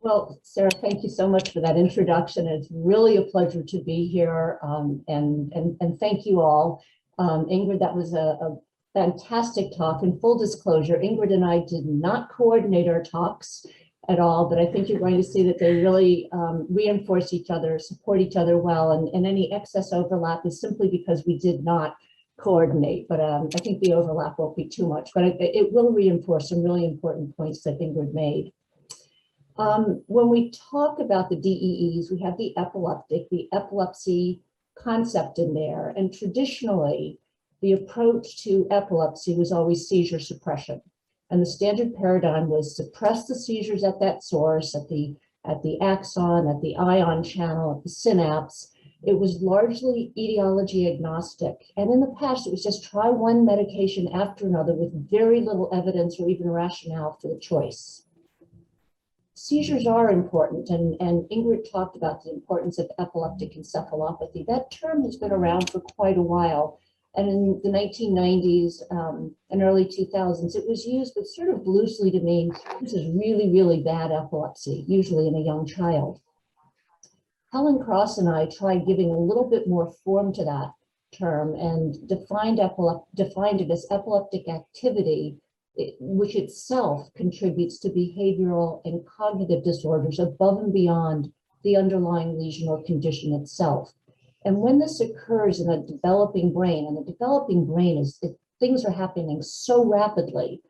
Well, Sarah, thank you so much for that introduction. It's really a pleasure to be here, and thank you all. Ingrid, that was a fantastic talk. In full disclosure, Ingrid and I did not coordinate our talks at all, but I think you're going to see that they really reinforce each other, support each other well, and any excess overlap is simply because we did not coordinate. But I think the overlap won't be too much, but it will reinforce some really important points that Ingrid made. When we talk about the DEEs, we have the epilepsy concept in there. And traditionally, the approach to epilepsy was always seizure suppression. And the standard paradigm was suppress the seizures at that source, at the axon, at the ion channel, at the synapse. It was largely etiology agnostic. And in the past, it was just try one medication after another with very little evidence or even rationale for the choice. Seizures are important, and Ingrid talked about the importance of epileptic encephalopathy. That term has been around for quite a while, and in the 1990s and early 2000s, it was used, but sort of loosely to mean this is really, really bad epilepsy, usually in a young child. Helen Cross and I tried giving a little bit more form to that term and defined it as epileptic activity, which itself contributes to behavioral and cognitive disorders above and beyond the underlying lesion or condition itself. And when this occurs in a developing brain, and the developing brain things are happening so rapidly,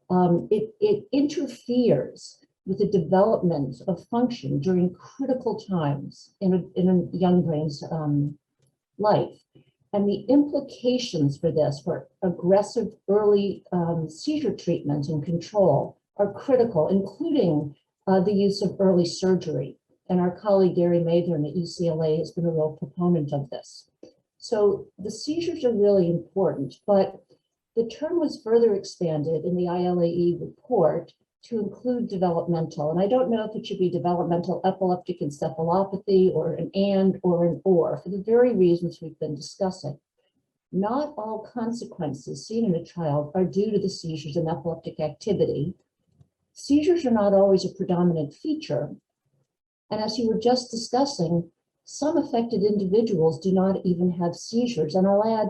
it interferes with the development of function during critical times in a young brain's life. And the implications for this, for aggressive early seizure treatment and control, are critical, including the use of early surgery. And our colleague Gary Mather at UCLA has been a real proponent of this. So the seizures are really important, but the term was further expanded in the ILAE report to include developmental. And I don't know if it should be developmental epileptic encephalopathy or an and or an or, for the very reasons we've been discussing. Not all consequences seen in a child are due to the seizures and epileptic activity. Seizures are not always a predominant feature. And as you were just discussing, some affected individuals do not even have seizures. And I'll add,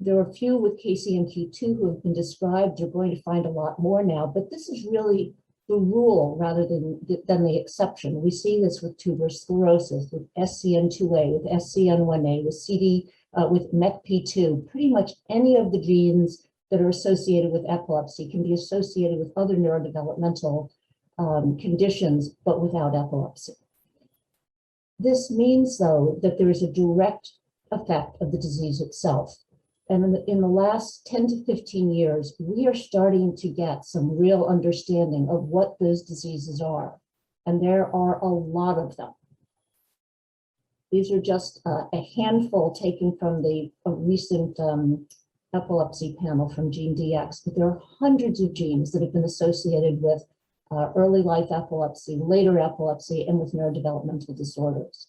there are a few with KCNQ2 who have been described. You're going to find a lot more now, but this is really the rule rather than the exception. We see this with tuberous sclerosis, with SCN2A, with SCN1A, with MECP2. Pretty much any of the genes that are associated with epilepsy can be associated with other neurodevelopmental conditions, but without epilepsy. This means, though, that there is a direct effect of the disease itself. And in the last 10 to 15 years, we are starting to get some real understanding of what those diseases are. And there are a lot of them. These are just a handful taken from the recent epilepsy panel from GeneDx, but there are hundreds of genes that have been associated with early life epilepsy, later epilepsy, and with neurodevelopmental disorders.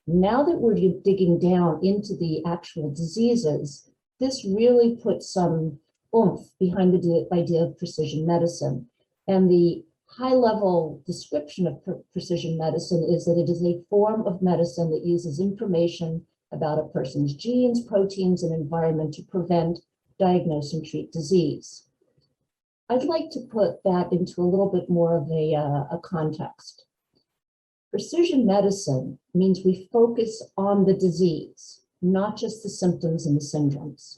Now that we're digging down into the actual diseases, this really puts some oomph behind the idea of precision medicine. And the high-level description of precision medicine is that it is a form of medicine that uses information about a person's genes, proteins, and environment to prevent, diagnose, and treat disease. I'd like to put that into a little bit more of a context. Precision medicine means we focus on the disease, not just the symptoms and the syndromes.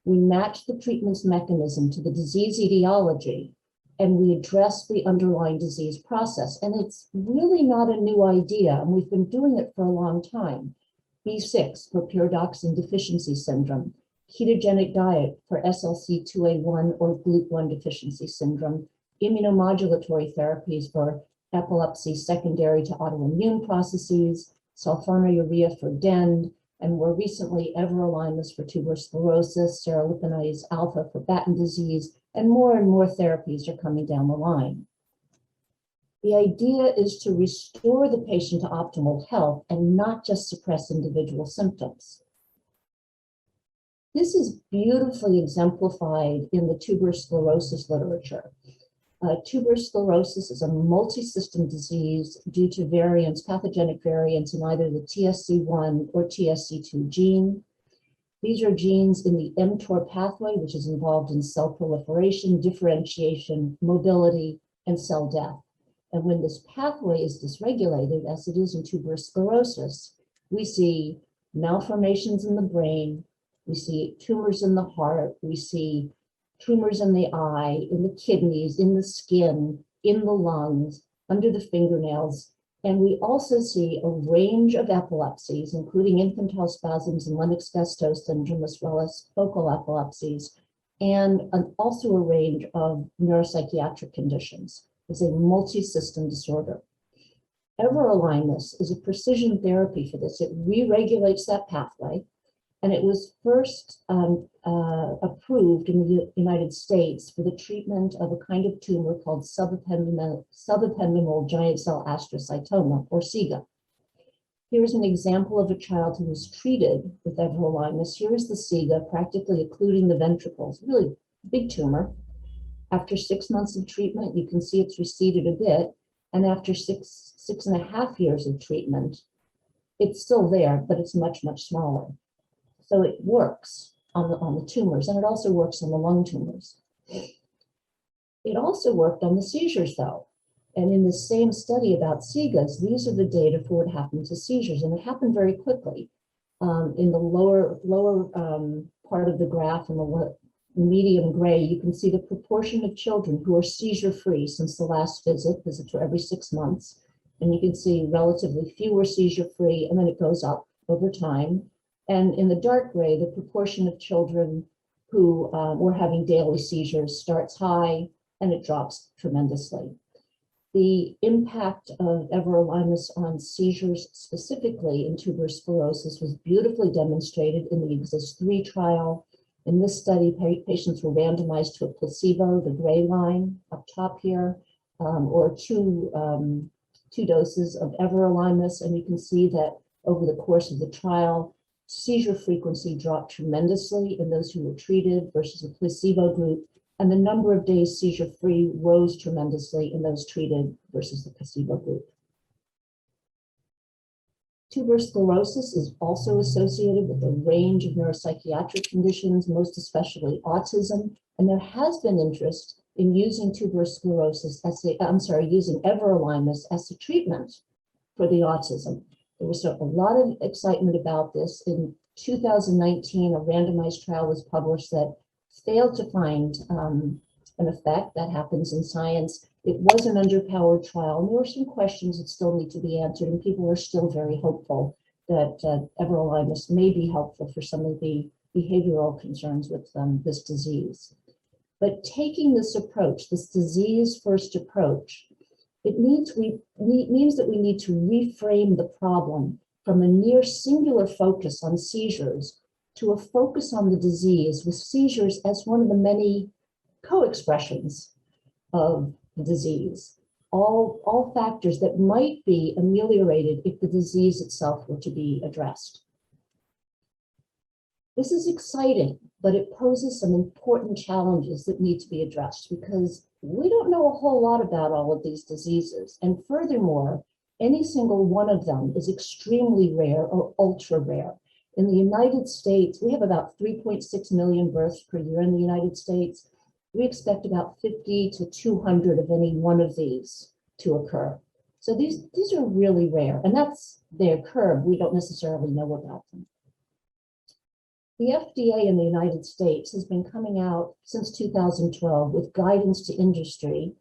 We match the treatment's mechanism to the disease etiology, and we address the underlying disease process. And it's really not a new idea, and we've been doing it for a long time. B6 for pyridoxine deficiency syndrome, ketogenic diet for SLC2A1 or GLUT1 deficiency syndrome, immunomodulatory therapies for epilepsy secondary to autoimmune processes, sulfonylurea for DEND, and more recently, everolimus for tuberous sclerosis, cerulipinase alpha for Batten disease, and more therapies are coming down the line. The idea is to restore the patient to optimal health and not just suppress individual symptoms. This is beautifully exemplified in the tuberous sclerosis literature. Tuberous sclerosis is a multi-system disease due to variants, pathogenic variants in either the TSC1 or TSC2 gene. These are genes in the mTOR pathway, which is involved in cell proliferation, differentiation, mobility, and cell death. And when this pathway is dysregulated, as it is in tuberous sclerosis, we see malformations in the brain, we see tumors in the heart, we see tumors in the eye, in the kidneys, in the skin, in the lungs, under the fingernails. And we also see a range of epilepsies, including infantile spasms and Lennox-Gastaut syndrome, as well as focal epilepsies, and also a range of neuropsychiatric conditions. It's a multi-system disorder. Everolimus is a precision therapy for this. It re-regulates that pathway, and it was first approved in the United States for the treatment of a kind of tumor called subependymal giant cell astrocytoma, or SIGA. Here's an example of a child who was treated with everolimus. Here is the SIGA, practically occluding the ventricles, really big tumor. After 6 months of treatment, you can see it's receded a bit, and after six and a half years of treatment, it's still there, but it's much, much smaller. So it works on the tumors, and it also works on the lung tumors. It also worked on the seizures, though. And in the same study about SIGAs, these are the data for what happened to seizures, and it happened very quickly. In the lower part of the graph, in the medium gray, you can see the proportion of children who are seizure-free since the last visit. Visits were every 6 months. And you can see relatively fewer seizure-free, and then it goes up over time. And in the dark gray, the proportion of children who were having daily seizures starts high, and it drops tremendously. The impact of everolimus on seizures, specifically in tuberous sclerosis, was beautifully demonstrated in the EXIST-3 trial. In this study, patients were randomized to a placebo, the gray line up top here, or two doses of everolimus, and you can see that over the course of the trial, seizure frequency dropped tremendously in those who were treated versus the placebo group, and the number of days seizure-free rose tremendously in those treated versus the placebo group. Tuberous sclerosis is also associated with a range of neuropsychiatric conditions, most especially autism, and there has been interest in using tuberous sclerosis using everolimus as a treatment for the autism. There was a lot of excitement about this. In 2019, a randomized trial was published that failed to find an effect. That happens in science. It was an underpowered trial, and there were some questions that still need to be answered, and people are still very hopeful that everolimus may be helpful for some of the behavioral concerns with this disease. But taking this approach, this disease-first approach, it means that we need to reframe the problem from a near singular focus on seizures to a focus on the disease, with seizures as one of the many co-expressions of the disease, all factors that might be ameliorated if the disease itself were to be addressed. This is exciting, but it poses some important challenges that need to be addressed because we don't know a whole lot about all of these diseases. And furthermore, any single one of them is extremely rare or ultra rare. In the United States, we have about 3.6 million births per year in the United States. We expect about 50 to 200 of any one of these to occur. So these are really rare, and they occur. We don't necessarily know about them. The FDA in the United States has been coming out since 2012 with guidance to industry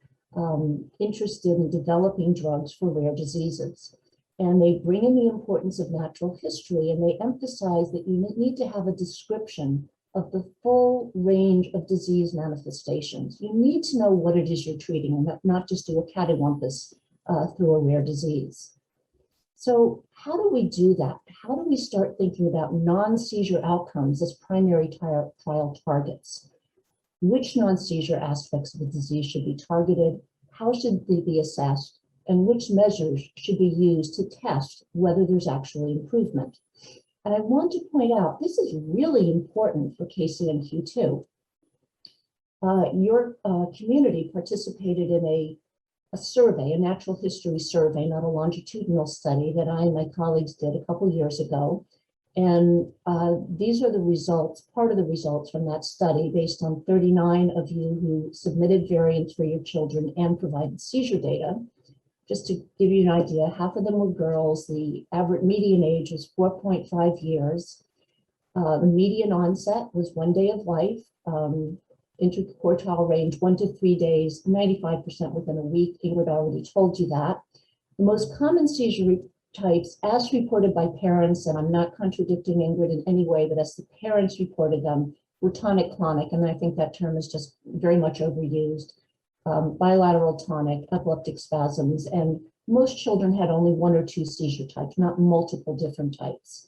interested in developing drugs for rare diseases. And they bring in the importance of natural history, and they emphasize that you need to have a description of the full range of disease manifestations. You need to know what it is you're treating, and not just do a catawampus through a rare disease. So how do we do that? How do we start thinking about non-seizure outcomes as primary trial targets? Which non-seizure aspects of the disease should be targeted? How should they be assessed? And which measures should be used to test whether there's actually improvement? And I want to point out, this is really important for KCNQ2. Your community participated in a survey, a natural history survey, not a longitudinal study that I and my colleagues did a couple years ago. And these are the results, part of the results from that study based on 39 of you who submitted variants for your children and provided seizure data. Just to give you an idea, half of them were girls. The average median age was 4.5 years. The median onset was 1 day of life. Interquartile range 1 to 3 days, 95% within a week. Ingrid already told you that. The most common seizure types, as reported by parents, and I'm not contradicting Ingrid in any way, but as the parents reported them, were tonic-clonic, and I think that term is just very much overused. Bilateral tonic, epileptic spasms, and most children had only 1 or 2 seizure types, not multiple different types.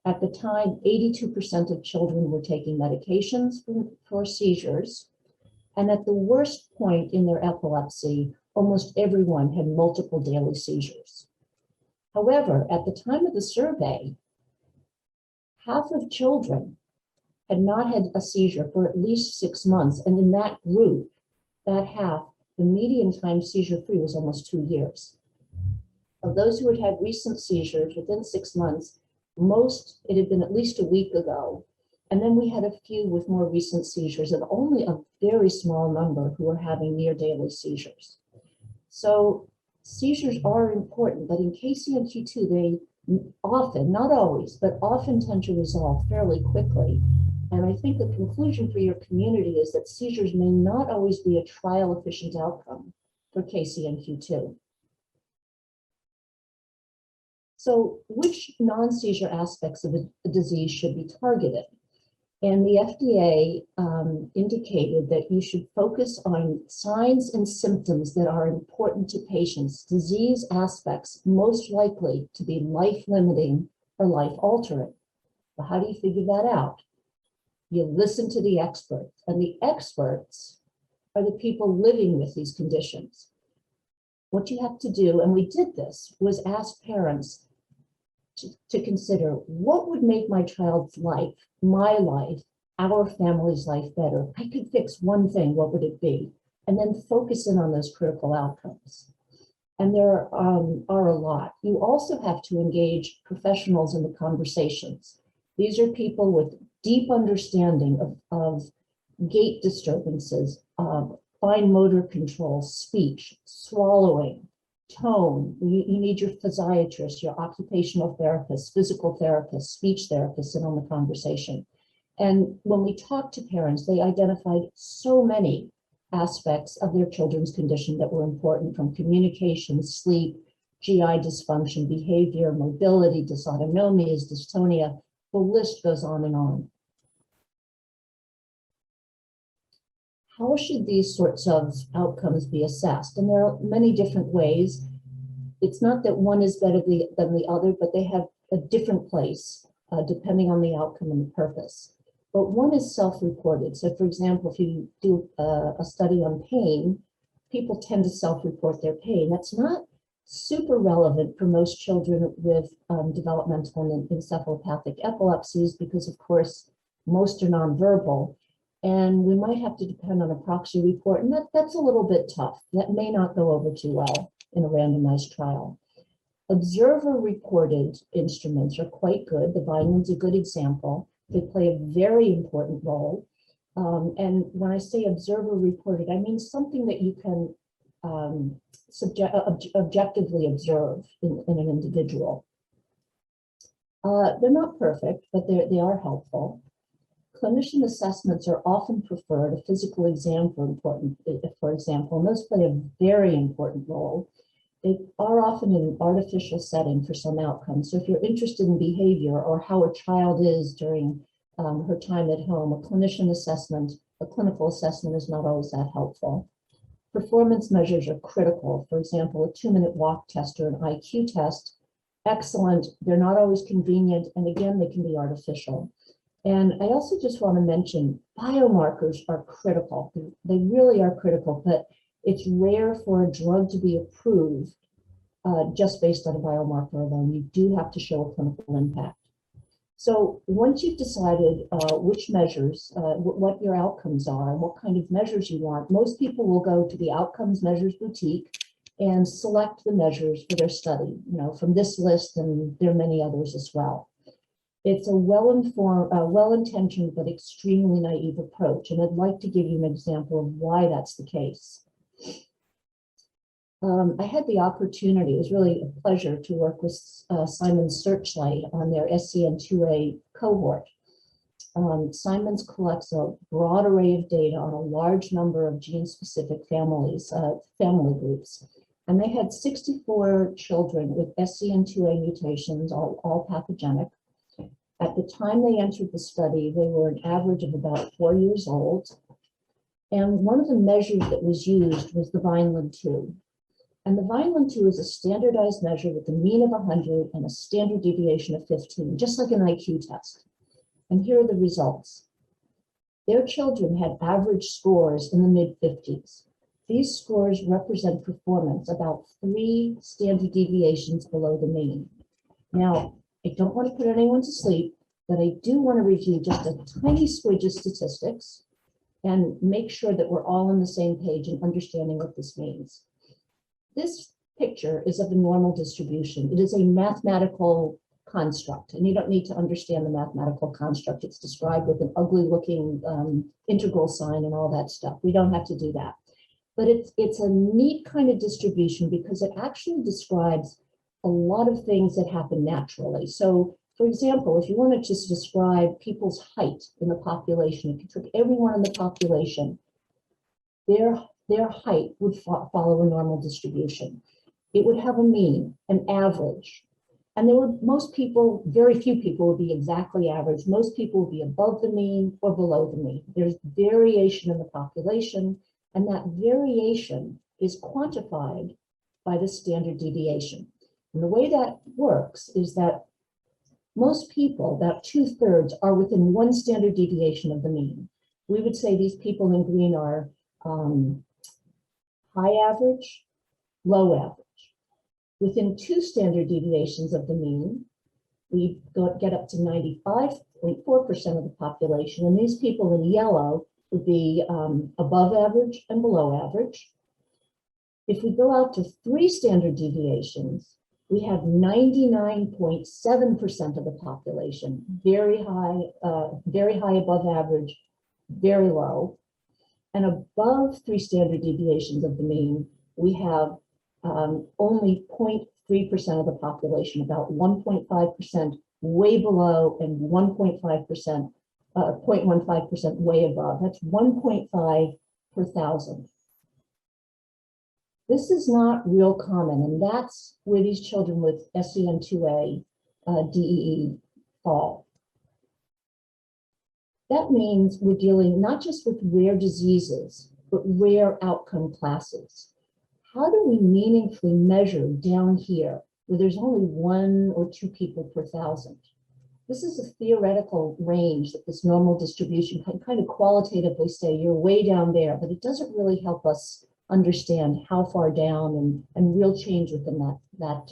At the time, 82% of children were taking medications for seizures, and at the worst point in their epilepsy, almost everyone had multiple daily seizures. However, at the time of the survey, half of children had not had a seizure for at least 6 months, and in that group, that half, the median time seizure-free was almost 2 years. Of those who had had recent seizures within 6 months, most, it had been at least a week ago. And then we had a few with more recent seizures, and only a very small number who were having near daily seizures. So seizures are important, but in KCNQ2, they often, not always, but often tend to resolve fairly quickly. And I think the conclusion for your community is that seizures may not always be a trial efficient outcome for KCNQ2. So which non-seizure aspects of a disease should be targeted? And the FDA indicated that you should focus on signs and symptoms that are important to patients, disease aspects most likely to be life-limiting or life-altering. Well, how do you figure that out? You listen to the experts, and the experts are the people living with these conditions. What you have to do, and we did this, was ask parents to consider what would make my child's life, my life, our family's life better. If I could fix one thing, what would it be? And then focus in on those critical outcomes. And there are a lot. You also have to engage professionals in the conversations. These are people with deep understanding of gait disturbances, fine motor control, speech, swallowing, tone. You need your physiatrist, your occupational therapist, physical therapist, speech therapist in on the conversation. And when we talked to parents, they identified so many aspects of their children's condition that were important, from communication, sleep, GI dysfunction, behavior, mobility, dysautonomias, dystonia. The list goes on and on. How should these sorts of outcomes be assessed? And there are many different ways. It's not that one is better than the other, but they have a different place depending on the outcome and the purpose. But one is self-reported. So for example, if you do a study on pain, people tend to self-report their pain. That's not super relevant for most children with developmental and encephalopathic epilepsies, because of course, most are nonverbal. And we might have to depend on a proxy report, and that's a little bit tough. That may not go over too well in a randomized trial. Observer-reported instruments are quite good. The Vineland's a good example. They play a very important role. And when I say observer-reported, I mean something that you can objectively observe in an individual. They're not perfect, but they are helpful. Clinician assessments are often preferred. A physical exam, for example, and those play a very important role. They are often in an artificial setting for some outcomes. So if you're interested in behavior or how a child is during her time at home, a clinician assessment, a clinical assessment is not always that helpful. Performance measures are critical. For example, a 2-minute walk test or an IQ test, excellent. They're not always convenient, and again, they can be artificial. And I also just want to mention biomarkers are critical. They really are critical, but it's rare for a drug to be approved just based on a biomarker alone. You do have to show a clinical impact. So once you've decided which measures, what your outcomes are, what kind of measures you want, most people will go to the Outcomes Measures Boutique and select the measures for their study, from this list, and there are many others as well. It's a well-informed, well-intentioned, but extremely naive approach, and I'd like to give you an example of why that's the case. I had the opportunity, it was really a pleasure to work with Simon's Searchlight on their SCN2A cohort. Simon's collects a broad array of data on a large number of gene-specific family groups. And they had 64 children with SCN2A mutations, all pathogenic. At the time they entered the study, they were an average of about 4 years old. And one of the measures that was used was the Vineland-2. And the Vineland-2 is a standardized measure with a mean of 100 and a standard deviation of 15, just like an IQ test. And here are the results. Their children had average scores in the mid-50s. These scores represent performance about 3 standard deviations below the mean. Now, I don't want to put anyone to sleep, but I do want to review just a tiny swidge of statistics and make sure that we're all on the same page in understanding what this means. This picture is of a normal distribution. It is a mathematical construct, and you don't need to understand the mathematical construct. It's described with an ugly looking integral sign and all that stuff. We don't have to do that. But it's a neat kind of distribution because it actually describes a lot of things that happen naturally. So, for example, if you wanted to describe people's height in the population, if you took everyone in the population, their height would follow a normal distribution. It would have a mean, an average. And most people, very few people would be exactly average. Most people would be above the mean or below the mean. There's variation in the population, and that variation is quantified by the standard deviation. And the way that works is that most people, about 2/3, are within 1 standard deviation of the mean. We would say these people in green are high average, low average. Within 2 standard deviations of the mean, we get up to 95.4% of the population, and these people in yellow would be above average and below average. If we go out to 3 standard deviations, we have 99.7% of the population, very high above average, very low. And above 3 standard deviations of the mean, we have only 0.3% of the population, about 1.5% way below and 1.5%, 0.15% way above. That's 1.5 per thousand. This is not real common, and that's where these children with SCN2A DEE fall. That means we're dealing not just with rare diseases, but rare outcome classes. How do we meaningfully measure down here where there's only 1 or 2 people per thousand? This is a theoretical range that this normal distribution can kind of qualitatively say you're way down there, but it doesn't really help us understand how far down and real change within that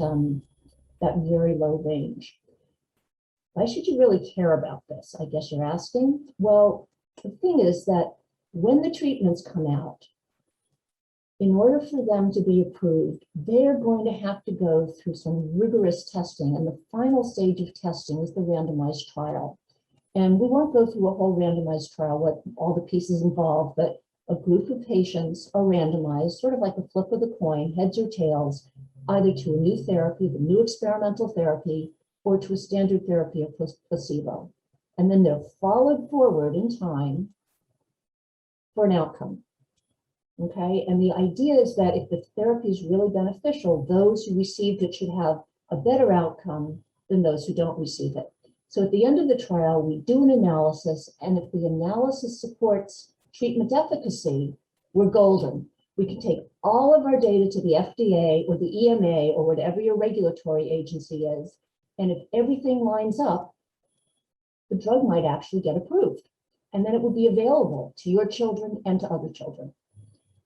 very low range. Why should you really care about this? I guess you're asking. Well, the thing is that when the treatments come out, in order for them to be approved, they're going to have to go through some rigorous testing. And the final stage of testing is the randomized trial. And we won't go through a whole randomized trial, what all the pieces involved, but a group of patients are randomized, sort of like a flip of the coin, heads or tails, either to a new therapy, the new experimental therapy, or to a standard therapy of placebo. And then they're followed forward in time for an outcome. Okay, and the idea is that if the therapy is really beneficial, those who received it should have a better outcome than those who don't receive it. So at the end of the trial, we do an analysis, and if the analysis supports treatment efficacy, we're golden. We can take all of our data to the FDA or the EMA or whatever your regulatory agency is, and if everything lines up, the drug might actually get approved, and then it will be available to your children and to other children.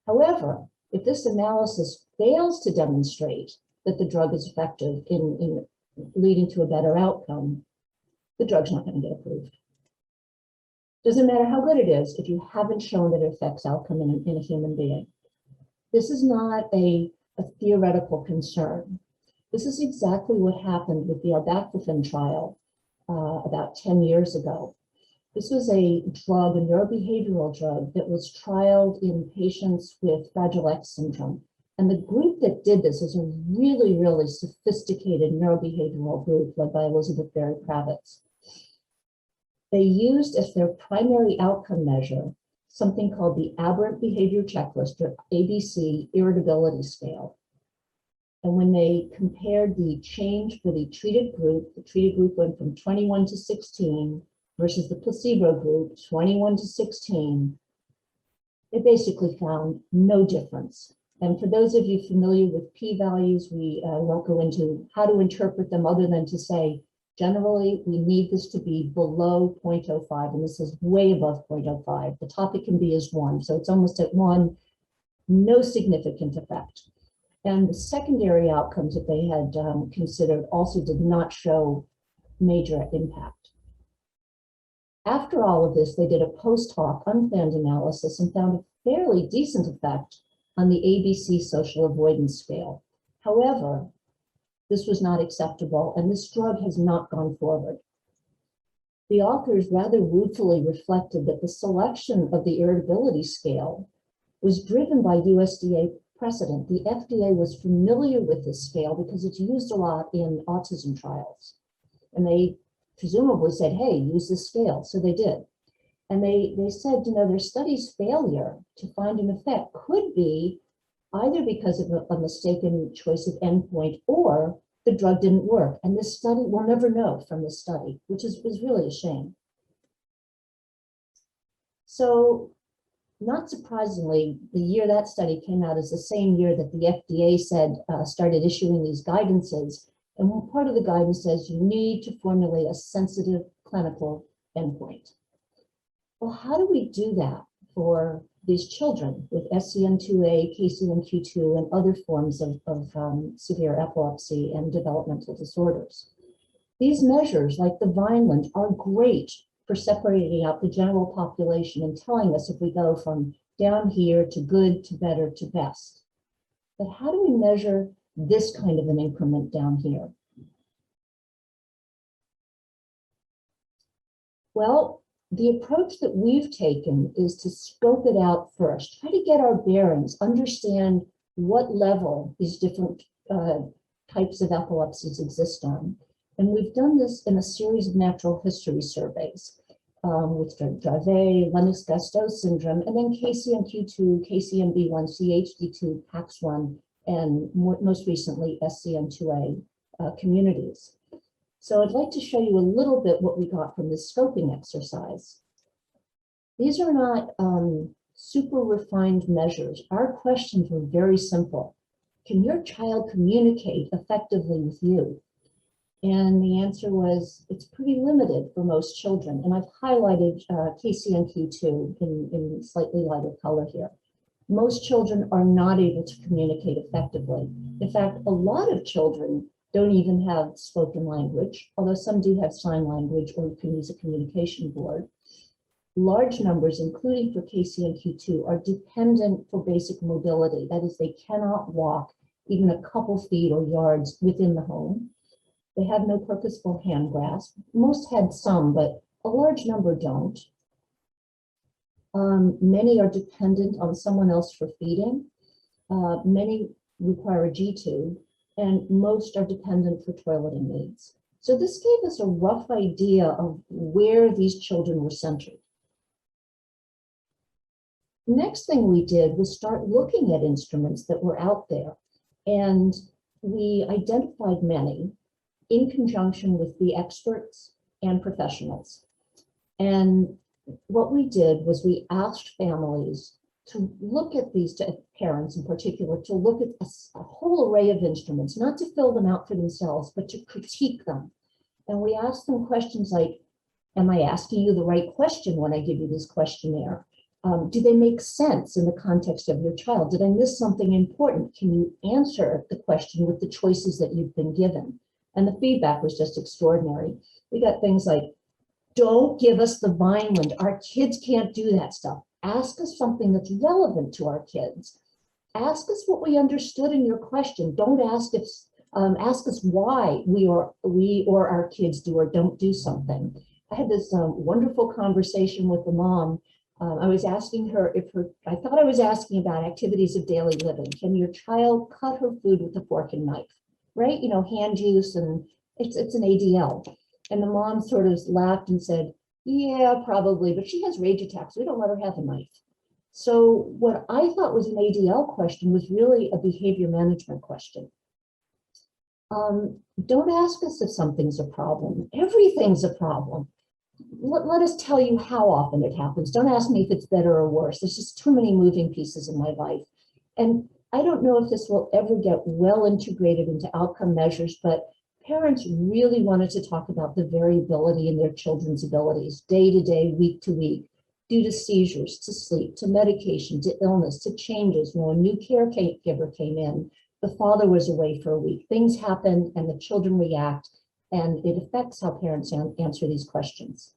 However, if this analysis fails to demonstrate that the drug is effective in leading to a better outcome, the drug's not going to get approved. Doesn't matter how good it is if you haven't shown that it affects outcome in a human being. This is not a theoretical concern. This is exactly what happened with the arbaclofen trial about 10 years ago. This was a drug, a neurobehavioral drug that was trialed in patients with Fragile X syndrome. And the group that did this is a really, really sophisticated neurobehavioral group led by Elizabeth Berry Kravitz. They used as their primary outcome measure something called the Aberrant Behavior Checklist, or ABC Irritability Scale. And when they compared the change for the treated group went from 21 to 16 versus the placebo group, 21 to 16, they basically found no difference. And for those of you familiar with p-values, we won't go into how to interpret them other than to say, generally, we need this to be below 0.05, and this is way above 0.05. The top it can be is 1, so it's almost at 1, no significant effect. And the secondary outcomes that they had considered also did not show major impact. After all of this, they did a post-hoc unplanned analysis and found a fairly decent effect on the ABC social avoidance scale. However, this was not acceptable, and this drug has not gone forward. The authors rather ruefully reflected that the selection of the irritability scale was driven by USDA precedent. The FDA was familiar with this scale because it's used a lot in autism trials. And they presumably said, hey, use this scale. So they did. And they said, you know, their study's failure to find an effect could be either because of a mistaken choice of endpoint or the drug didn't work. And this study, we'll never know from this study, which is really a shame. So not surprisingly, the year that study came out is the same year that the FDA said started issuing these guidances. And part of the guidance says you need to formulate a sensitive clinical endpoint. Well, how do we do that for these children with SCN2A, KCNQ2, and other forms of severe epilepsy and developmental disorders? These measures, like the Vineland, are great for separating out the general population and telling us if we go from down here to good to better to best. But how do we measure this kind of an increment down here? Well, the approach that we've taken is to scope it out first, try to get our bearings, understand what level these different types of epilepsies exist on. And we've done this in a series of natural history surveys with Dravet, Lennox-Gastaut syndrome, and then KCNQ2, KCNB1, CHD2, PAX1, and most recently SCN2A communities. So I'd like to show you a little bit what we got from this scoping exercise. These are not super refined measures. Our questions were very simple. Can your child communicate effectively with you? And the answer was, it's pretty limited for most children. And I've highlighted KCNQ2 in slightly lighter color here. Most children are not able to communicate effectively. In fact, a lot of children don't even have spoken language, although some do have sign language or can use a communication board. Large numbers, including for KCNQ2, are dependent for basic mobility. That is, they cannot walk even a couple feet or yards within the home. They have no purposeful hand grasp. Most had some, but a large number don't. Many are dependent on someone else for feeding. Many require a G-tube, and most are dependent for toileting needs. So this gave us a rough idea of where these children were centered. Next thing we did was start looking at instruments that were out there, and we identified many in conjunction with the experts and professionals. And what we did was we asked families to look at these, parents in particular, to look at a whole array of instruments, not to fill them out for themselves, but to critique them. And we asked them questions like, am I asking you the right question when I give you this questionnaire? Do they make sense in the context of your child? Did I miss something important? Can you answer the question with the choices that you've been given? And the feedback was just extraordinary. We got things like, don't give us the Vineland. Our kids can't do that stuff. Ask us something that's relevant to our kids. Ask us what we understood in your question. Don't ask if, ask us why we or our kids do or don't do something. I had this wonderful conversation with the mom. I was asking her I thought I was asking about activities of daily living. Can your child cut her food with a fork and knife, right? You know, hand use, and it's an ADL. And the mom sort of laughed and said, yeah, probably, but she has rage attacks. We don't let her have a knife. So what I thought was an ADL question was really a behavior management question. Don't ask us if something's a problem. Everything's a problem. Let us tell you how often it happens. Don't ask me if it's better or worse. There's just too many moving pieces in my life. And I don't know if this will ever get well integrated into outcome measures, but parents really wanted to talk about the variability in their children's abilities, day to day, week to week, due to seizures, to sleep, to medication, to illness, to changes. When a new caregiver came in, the father was away for a week. Things happen and the children react, and it affects how parents answer these questions.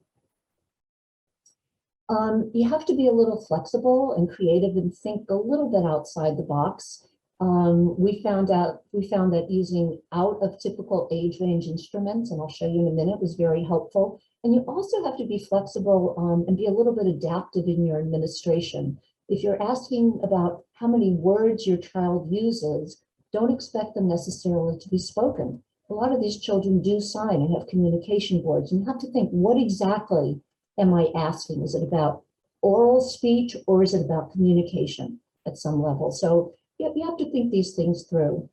You have to be a little flexible and creative and think a little bit outside the box. We found that using out of typical age range instruments, and I'll show you in a minute, was very helpful. And you also have to be flexible and be a little bit adaptive in your administration. If you're asking about how many words your child uses, don't expect them necessarily to be spoken. A lot of these children do sign and have communication boards, and you have to think, what exactly am I asking? Is it about oral speech or is it about communication at some level? So you have to think these things through.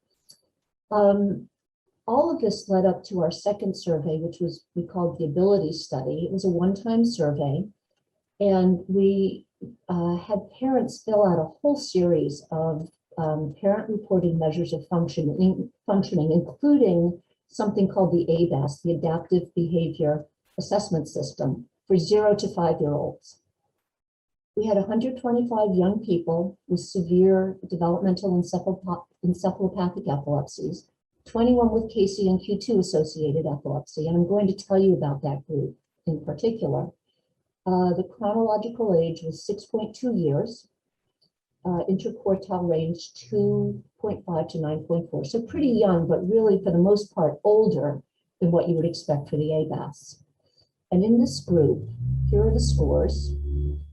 All of this led up to our second survey, which we called the ability study. It was a one-time survey, and we had parents fill out a whole series of parent-reported measures of functioning, including something called the ABAS, the Adaptive Behavior Assessment System, for 0 to 5-year-olds. We had 125 young people with severe developmental encephalopathic epilepsies, 21 with KCNQ2 associated epilepsy, and I'm going to tell you about that group in particular. The chronological age was 6.2 years, interquartile range 2.5 to 9.4, so pretty young, but really for the most part older than what you would expect for the ABAS. And in this group, here are the scores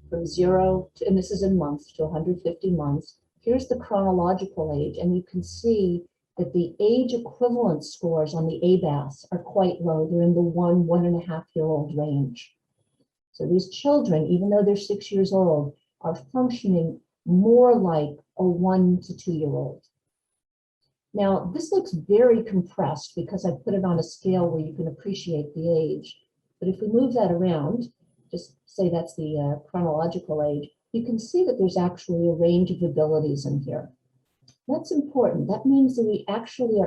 from 0 to, and this is in months, to 150 months. Here's the chronological age, and you can see that the age equivalent scores on the ABAS are quite low. They're in the 1.5-year-old range. So these children, even though they're 6 years old, are functioning more like a 1 to 2-year-old. Now, this looks very compressed because I put it on a scale where you can appreciate the age. But if we move that around, just say that's the chronological age, you can see that there's actually a range of abilities in here. That's important. That means that we actually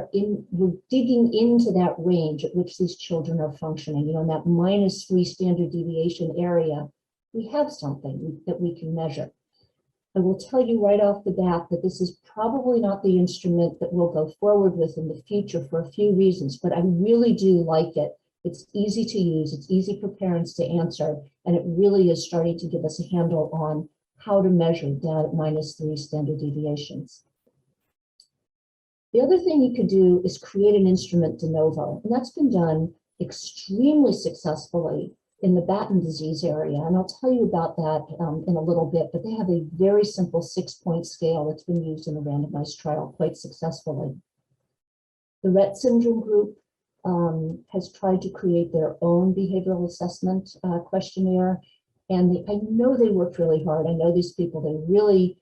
we're digging into that range at which these children are functioning. You know, in that -3 standard deviation area, we have something that we can measure. I will tell you right off the bat that this is probably not the instrument that we'll go forward with in the future for a few reasons, but I really do like it. It's easy to use, it's easy for parents to answer, and it really is starting to give us a handle on how to measure down at -3 standard deviations. The other thing you could do is create an instrument de novo, and that's been done extremely successfully in the Batten disease area. And I'll tell you about that in a little bit, but they have a very simple 6-point scale that's been used in a randomized trial quite successfully. The Rett syndrome group has tried to create their own behavioral assessment questionnaire. And I know they worked really hard. I know these people, they really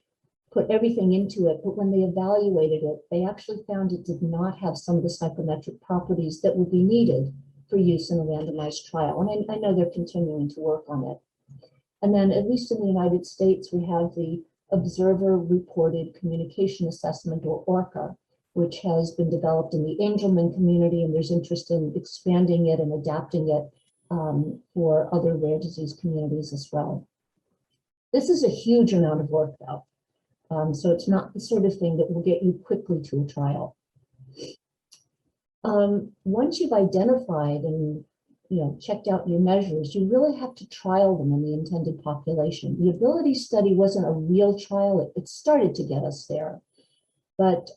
put everything into it, but when they evaluated it, they actually found it did not have some of the psychometric properties that would be needed for use in a randomized trial. And I know they're continuing to work on it. And then, at least in the United States, we have the Observer Reported Communication Assessment, or ORCA, which has been developed in the Angelman community, and there's interest in expanding it and adapting it for other rare disease communities as well. This is a huge amount of work, though. So it's not the sort of thing that will get you quickly to a trial. Once you've identified and checked out your measures, you really have to trial them in the intended population. The ability study wasn't a real trial. It started to get us there. But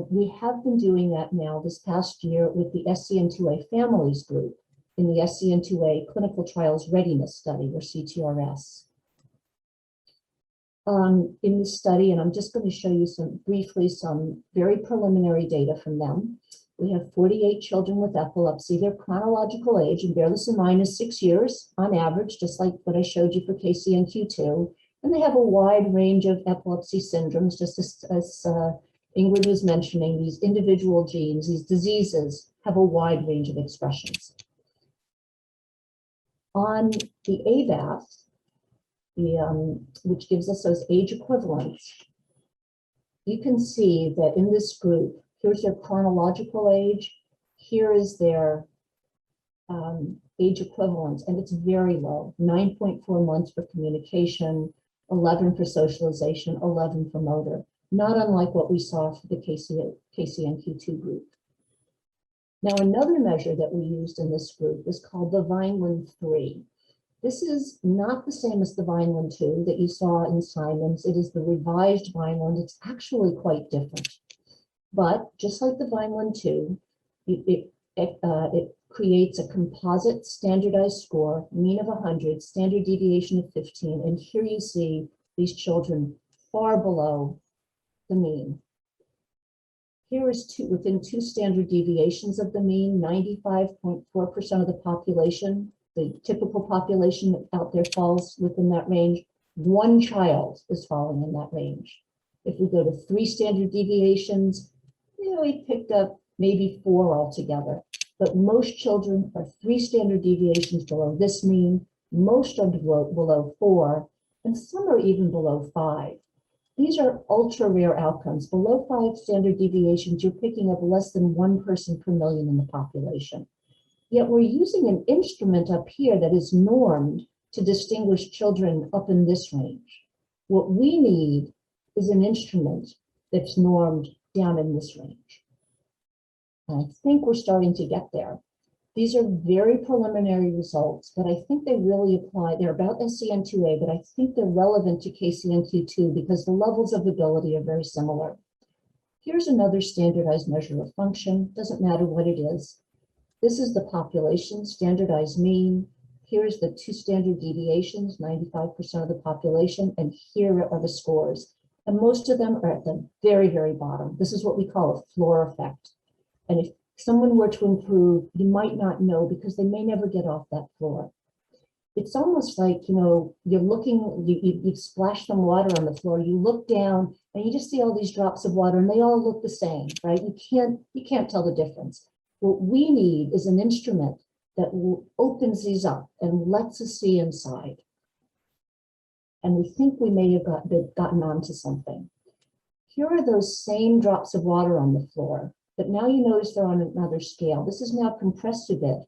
we have been doing that now this past year with the SCN2A families group in the SCN2A clinical trials readiness study, or CTRS. In this study, and I'm just going to show you briefly some very preliminary data from them. We have 48 children with epilepsy. Their chronological age, and bear this in mind, is 6 years on average, just like what I showed you for KCNQ2. And they have a wide range of epilepsy syndromes, just as Ingrid was mentioning. These individual genes, these diseases, have a wide range of expressions. On the AVAS, which gives us those age equivalents, you can see that in this group, here's their chronological age, here is their age equivalent, and it's very low, 9.4 months for communication, 11 for socialization, 11 for motor, not unlike what we saw for the KCNQ2 group. Now, another measure that we used in this group is called the Vineland-3. This is not the same as the Vineland-2 that you saw in Simon's. It is the revised Vineland. It's actually quite different. But just like the Vineland-2, it creates a composite standardized score, mean of 100, standard deviation of 15. And here you see these children far below the mean. Here is within 2 standard deviations of the mean, 95.4% of the population. The typical population out there falls within that range. 1 child is falling in that range. If we go to 3 standard deviations, we picked up maybe 4 altogether. But most children are 3 standard deviations below this mean. Most are below 4, and some are even below 5. These are ultra rare outcomes. Below 5 standard deviations, you're picking up less than 1 person per million in the population. Yet we're using an instrument up here that is normed to distinguish children up in this range. What we need is an instrument that's normed down in this range. And I think we're starting to get there. These are very preliminary results, but I think they really apply. They're about SCN2A, but I think they're relevant to KCNQ2 because the levels of ability are very similar. Here's another standardized measure of function. Doesn't matter what it is. This is the population standardized mean. Here's the 2 standard deviations, 95% of the population, and here are the scores. And most of them are at the very, very bottom. This is what we call a floor effect. And if someone were to improve, you might not know because they may never get off that floor. It's almost like, you're looking, you splash some water on the floor, you look down and you just see all these drops of water and they all look the same, right? You can't tell the difference. What we need is an instrument that opens these up and lets us see inside. And we think we may have gotten onto something. Here are those same drops of water on the floor, but now you notice they're on another scale. This is now compressed a bit.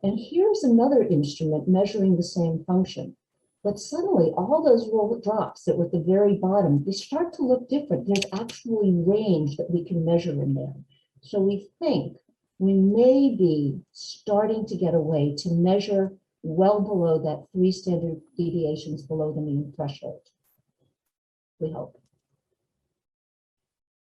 And here's another instrument measuring the same function. But suddenly all those little drops that were at the very bottom, they start to look different. There's actually range that we can measure in there. So we think we may be starting to get a way to measure well below that 3 standard deviations below the mean threshold. We hope.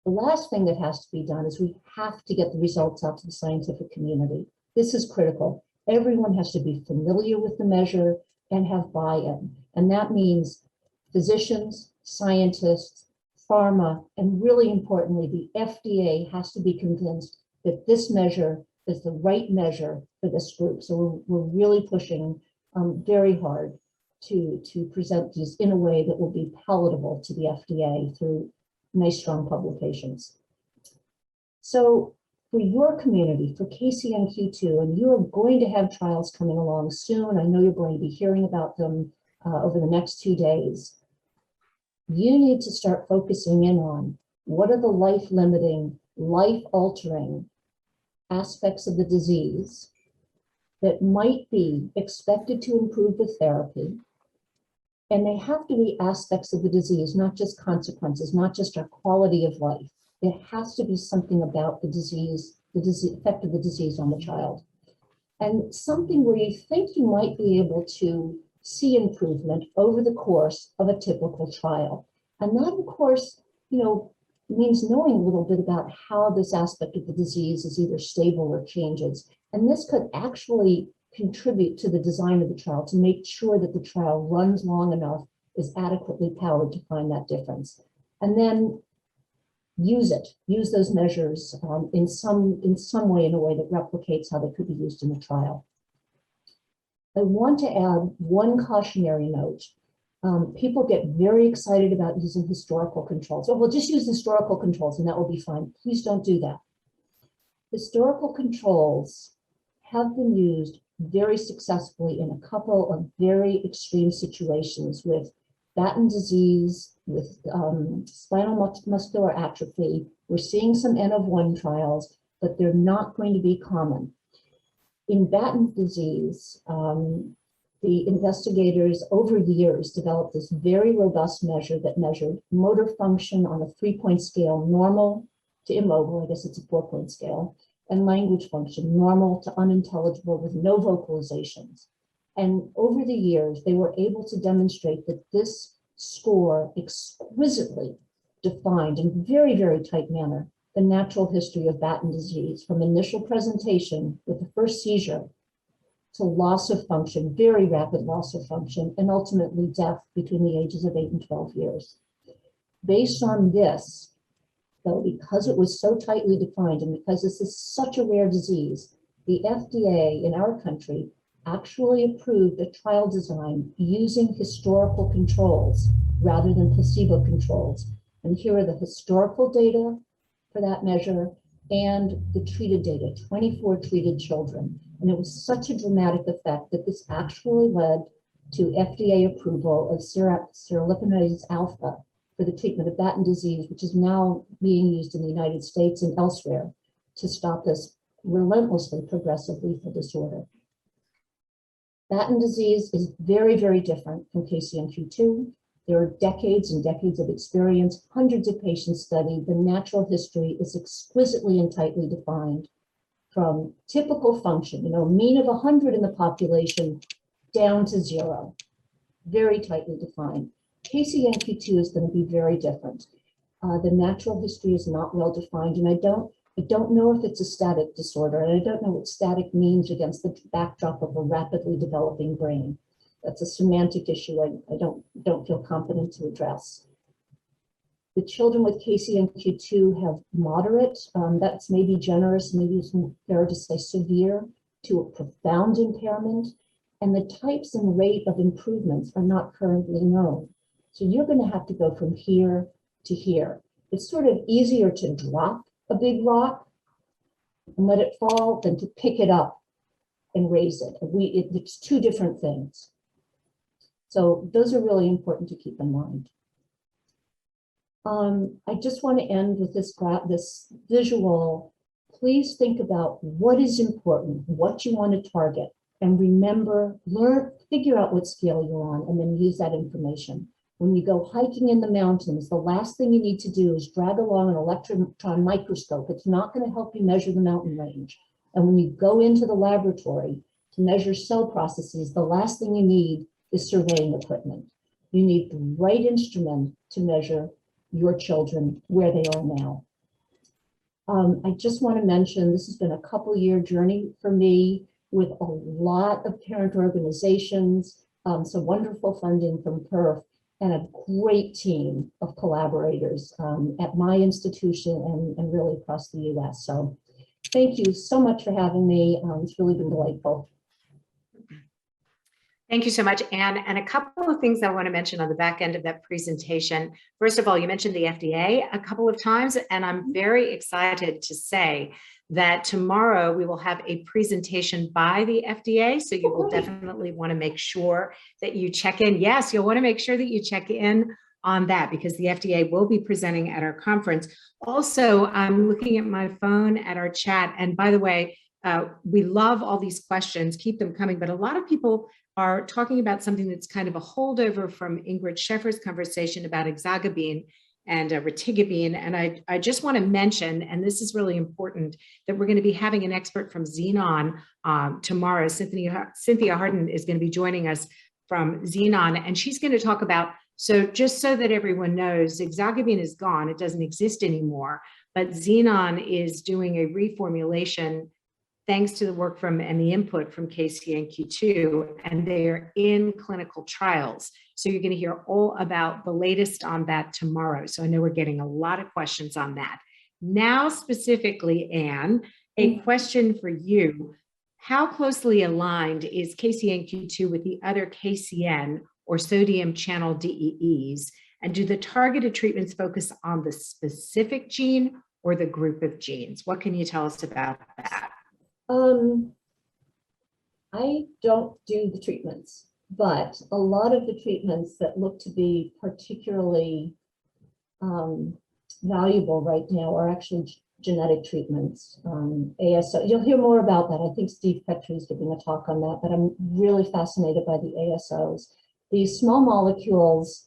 The last thing that has to be done is we have to get the results out to the scientific community. This is critical. Everyone has to be familiar with the measure and have buy-in. And that means physicians, scientists, pharma, and really importantly, the FDA has to be convinced that this measure is the right measure for this group. So we're really pushing very hard to present these in a way that will be palatable to the FDA through nice, strong publications. So for your community, for KCNQ2, and you're going to have trials coming along soon. I know you're going to be hearing about them over the next 2 days. You need to start focusing in on what are the life-limiting, life-altering aspects of the disease that might be expected to improve with therapy. And they have to be aspects of the disease, not just consequences, not just our quality of life. It has to be something about the disease, effect of the disease on the child. and something where you think you might be able to see improvement over the course of a typical trial. And that, of course, means knowing a little bit about how this aspect of the disease is either stable or changes. And this could actually contribute to the design of the trial to make sure that the trial runs long enough, is adequately powered to find that difference. And then use those measures in some way, in a way that replicates how they could be used in the trial. I want to add one cautionary note. People get very excited about using historical controls. Oh, we'll just use historical controls and that will be fine. Please don't do that. Historical controls have been used very successfully in a couple of very extreme situations with Batten disease, with spinal muscular atrophy. We're seeing some N of 1 trials, but they're not going to be common. In Batten disease, the investigators over years developed this very robust measure that measured motor function on a 3-point scale, normal to immobile, I guess it's a 4-point scale, and language function, normal to unintelligible with no vocalizations. And over the years, they were able to demonstrate that this score exquisitely defined in very, very tight manner the natural history of Batten disease from initial presentation with the first seizure to loss of function, very rapid loss of function, and ultimately death between the ages of 8 and 12 years. Based on this, though, because it was so tightly defined and because this is such a rare disease, the FDA in our country actually approved a trial design using historical controls rather than placebo controls. And here are the historical data for that measure and the treated data, 24 treated children. And it was such a dramatic effect that this actually led to FDA approval of siroliponase alpha for the treatment of Batten disease, which is now being used in the United States and elsewhere to stop this relentlessly progressive lethal disorder. Batten disease is very, very different from KCNQ2. There are decades and decades of experience, hundreds of patients studied. The natural history is exquisitely and tightly defined from typical function, mean of 100 in the population down to 0, very tightly defined. KCNQ2 is going to be very different. The natural history is not well defined, and I don't know if it's a static disorder, and I don't know what static means against the backdrop of a rapidly developing brain. That's a semantic issue I don't feel competent to address. The children with KCNQ2 have moderate, that's maybe generous, maybe it's fair to say severe, to a profound impairment, and the types and rate of improvements are not currently known. So you're going to have to go from here to here. It's sort of easier to drop a big rock and let it fall than to pick it up and raise it. It's two different things. So those are really important to keep in mind. I just want to end with this visual. Please think about what is important, what you want to target, and remember, figure out what scale you're on, and then use that information. When you go hiking in the mountains, the last thing you need to do is drag along an electron microscope. It's not going to help you measure the mountain range. And when you go into the laboratory to measure cell processes, the last thing you need is surveying equipment. You need the right instrument to measure your children where they are now. I just want to mention, this has been a couple-year journey for me with a lot of parent organizations, some wonderful funding from PERF, and a great team of collaborators at my institution and really across the US. So thank you so much for having me. It's really been delightful. Thank you so much, Anne. And a couple of things I want to mention on the back end of that presentation. First of all, you mentioned the FDA a couple of times, and I'm very excited to say that tomorrow we will have a presentation by the FDA. So you will definitely want to make sure that you check in. Yes, you'll want to make sure that you check in on that because the FDA will be presenting at our conference. Also, I'm looking at my phone at our chat. And by the way, we love all these questions, keep them coming, but a lot of people are talking about something that's kind of a holdover from Ingrid Sheffer's conversation about ezogabine. and retigabine. And I just want to mention, and this is really important, that we're going to be having an expert from Xenon tomorrow. Cynthia Harden is going to be joining us from Xenon, and she's going to talk about, so just so that everyone knows, ezogabine is gone, it doesn't exist anymore, but Xenon is doing a reformulation thanks to the work from and the input from KCNQ2, and they're in clinical trials. So you're going to hear all about the latest on that tomorrow. So I know we're getting a lot of questions on that. Now, specifically, Anne, a question for you. How closely aligned is KCNQ2 with the other KCN or sodium channel DEEs? And do the targeted treatments focus on the specific gene or the group of genes? What can you tell us about that? I don't do the treatments, but a lot of the treatments that look to be particularly valuable right now are actually genetic treatments. ASO, you'll hear more about that. I think Steve Petrie is giving a talk on that, but I'm really fascinated by the ASOs. These small molecules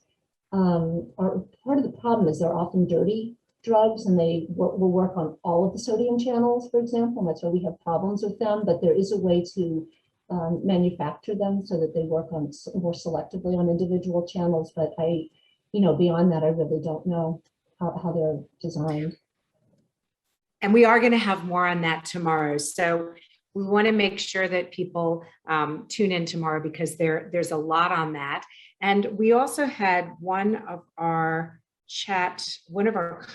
are part of the problem is they're often dirty drugs, and they will work on all of the sodium channels, for example, and that's why we have problems with them. But there is a way to manufacture them so that they work on more selectively on individual channels. But beyond that, I really don't know how they're designed. And we are going to have more on that tomorrow. So we want to make sure that people tune in tomorrow, because there's a lot on that. And we also had one of our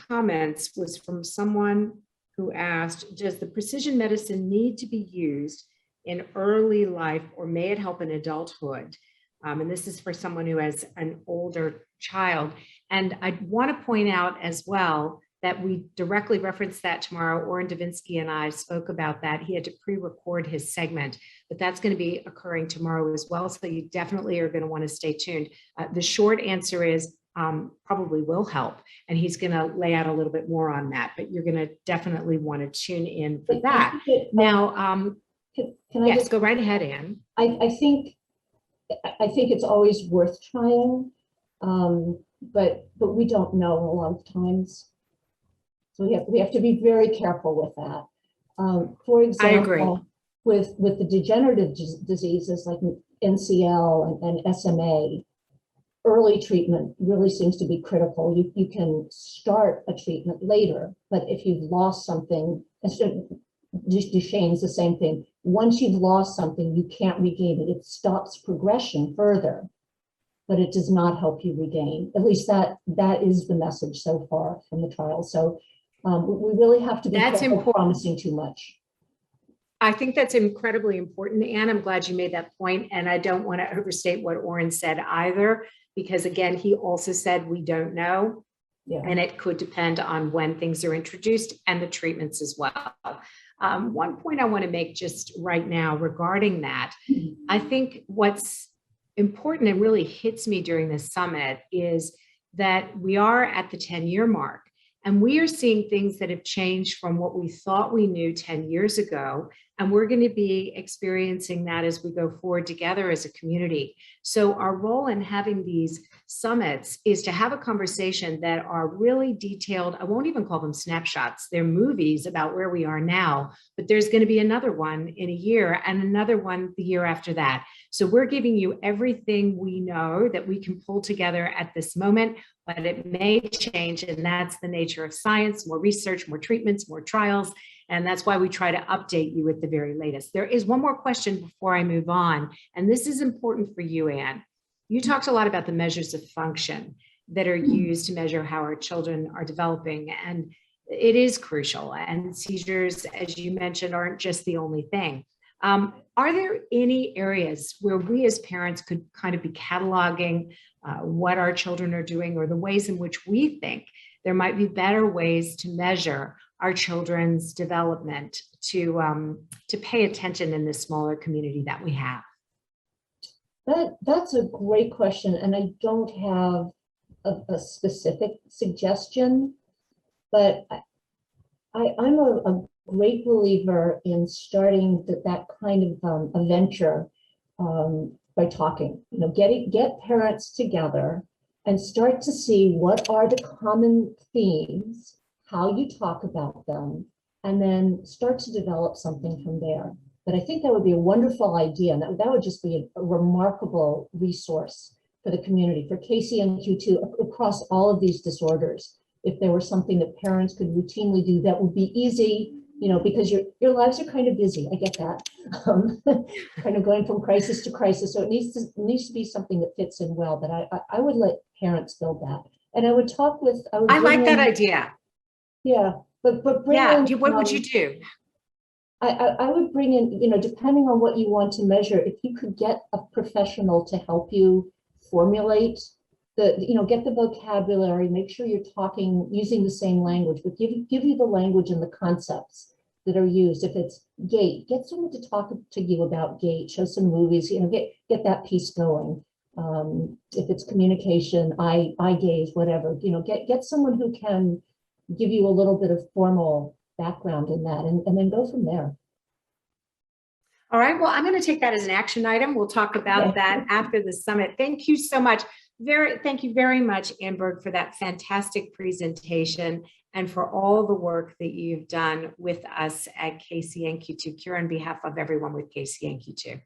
comments was from someone who asked, does the precision medicine need to be used in early life, or may it help in adulthood? And this is for someone who has an older child. And I want to point out as well that we directly reference that tomorrow. Oren Davinsky and I spoke about that. He had to pre-record his segment, but that's going to be occurring tomorrow as well. So you definitely are going to want to stay tuned. The short answer is probably will help. And he's going to lay out a little bit more on that, but you're going to definitely want to tune in for that. Now, yes, go right ahead, Anne. I think it's always worth trying, but we don't know a lot of times. So we have to be very careful with that. For example, with the degenerative diseases like NCL and SMA, early treatment really seems to be critical. You can start a treatment later, but if you've lost something, Duchenne's the same thing. Once you've lost something, you can't regain it. It stops progression further, but it does not help you regain. At least that is the message so far from the trial. So we really have to be careful promising too much. I think that's incredibly important, Anne. I'm glad you made that point, and I don't want to overstate what Oren said either, because again, he also said we don't know, and it could depend on when things are introduced and the treatments as well. One point I want to make just right now regarding that, I think what's important and really hits me during this summit is that we are at the 10-year mark. And we are seeing things that have changed from what we thought we knew 10 years ago. And we're going to be experiencing that as we go forward together as a community. So our role in having these summits is to have a conversation that are really detailed. I won't even call them snapshots. They're movies about where we are now, but there's going to be another one in a year and another one the year after that. So we're giving you everything we know that we can pull together at this moment, but it may change. And that's the nature of science: more research, more treatments, more trials. And that's why we try to update you with the very latest. There is one more question before I move on. And this is important for you, Anne. You talked a lot about the measures of function that are used to measure how our children are developing. And it is crucial. And seizures, as you mentioned, aren't just the only thing. Are there any areas where we as parents could kind of be cataloging what our children are doing, or the ways in which we think there might be better ways to measure our children's development to pay attention in this smaller community that we have? That's a great question, and I don't have a specific suggestion, but I'm a great believer in starting that kind of a venture by talking. Get parents together and start to see what are the common themes, how you talk about them, and then start to develop something from there. But I think that would be a wonderful idea, and that would just be a remarkable resource for the community, for KCNQ2 across all of these disorders. If there were something that parents could routinely do that would be easy, you know, because your lives are kind of busy. I get that. Kind of going from crisis to crisis. So it needs to be something that fits in well. But I would let parents build that. And I would talk with, I like that idea. Yeah, but bring Yeah, in, what would you do? I would bring in, you know, depending on what you want to measure, if you could get a professional to help you formulate you know, get the vocabulary, make sure you're talking, using the same language, but give you the language and the concepts that are used. If it's gait, get someone to talk to you about gait, show some movies, you know, get that piece going. If it's communication, eye gaze, whatever, you know, get someone who can give you a little bit of formal background in that, and then go from there. All right, well, I'm going to take that as an action item. We'll talk about that after the summit. Thank you so much. Thank you very much, Amber, for that fantastic presentation and for all the work that you've done with us at KCNQ2. Kira, on behalf of everyone with KCNQ2.